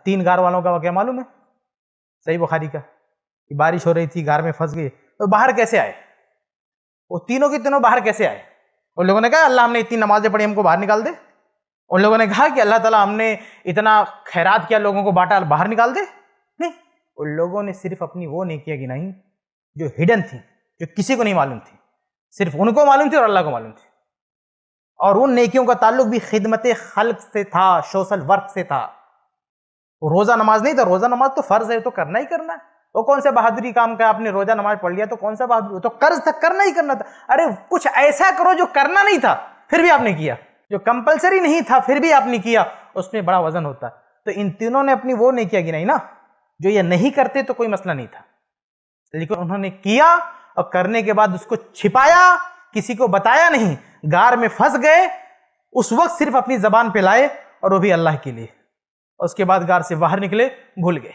تین غار والوں کا واقعہ معلوم ہے صحیح بخاری کا، کہ بارش ہو رہی تھی، غار میں پھنس گئے، تو باہر کیسے آئے؟ وہ تینوں کے تینوں باہر کیسے آئے؟ ان لوگوں نے کہا اللہ ہم نے اتنی نمازیں پڑھی ہم کو باہر نکال دے؟ ان لوگوں نے کہا کہ اللہ تعالیٰ ہم نے اتنا خیرات کیا لوگوں کو بانٹا باہر نکال دے؟ نہیں، ان لوگوں نے صرف اپنی وہ نیکیاں گنائی جو ہڈن تھیں، جو کسی کو نہیں معلوم تھی، صرف ان کو معلوم تھی اور اللہ کو معلوم تھی، اور ان نیکیوں کا تعلق بھی خدمت خلق سے تھا، سوشل ورک سے تھا۔ روزہ نماز نہیں تھا، روزہ نماز تو فرض ہے تو کرنا ہی کرنا ہے، وہ کون سے بہادری کام کا آپ نے روزہ نماز پڑھ لیا تو کون سا بہادری، تو قرض تک کرنا ہی کرنا تھا۔ ارے کچھ ایسا کرو جو کرنا نہیں تھا پھر بھی آپ نے کیا، جو کمپلسری نہیں تھا پھر بھی آپ نے کیا، اس میں بڑا وزن ہوتا ہے۔ تو ان تینوں نے اپنی وہ نیکیاں گنائی نا، جو یہ نہیں کرتے تو کوئی مسئلہ نہیں تھا، لیکن انہوں نے کیا اور کرنے کے بعد اس کو چھپایا، کسی کو بتایا نہیں، غار میں پھنس گئے، اس وقت صرف اپنی زبان پہ لائے اور وہ بھی اللہ کے لیے، اس کے بعد غار سے باہر نکلے بھول گئے۔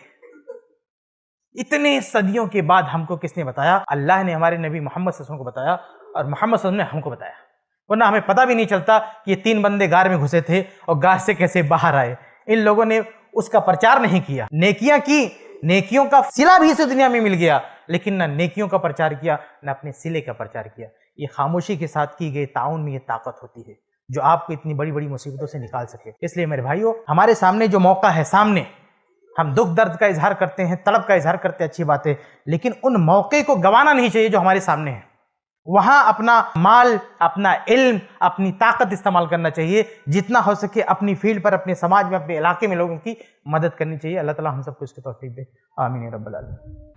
اتنے صدیوں کے بعد ہم کو کس نے بتایا؟ اللہ نے ہمارے نبی محمد صلی اللہ علیہ وسلم کو بتایا، اور محمد صلی اللہ علیہ وسلم نے ہم کو بتایا، ورنہ ہمیں پتہ بھی نہیں چلتا کہ یہ تین بندے غار میں گھسے تھے اور غار سے کیسے باہر آئے۔ ان لوگوں نے اس کا پرچار نہیں کیا، نیکیاں کی، نیکیوں کا صلہ بھی اسے دنیا میں مل گیا، لیکن نہ نیکیوں کا پرچار کیا نہ اپنے صلے کا پرچار کیا۔ یہ خاموشی کے ساتھ کی گئی تعاون میں یہ طاقت ہوتی ہے جو آپ کو اتنی بڑی بڑی مصیبتوں سے نکال سکے۔ اس لیے میرے بھائیو، ہمارے سامنے جو موقع ہے، سامنے ہم دکھ درد کا اظہار کرتے ہیں، طلب کا اظہار کرتے ہیں، اچھی بات ہے، لیکن ان موقع کو گنوانا نہیں چاہیے جو ہمارے سامنے ہے۔ وہاں اپنا مال، اپنا علم، اپنی طاقت استعمال کرنا چاہیے، جتنا ہو سکے اپنی فیلڈ پر، اپنے سماج میں، اپنے علاقے میں لوگوں کی مدد کرنی چاہیے۔ اللہ تعالیٰ ہم سب کو اس کی توفیق دے، آمین یا رب العالمین۔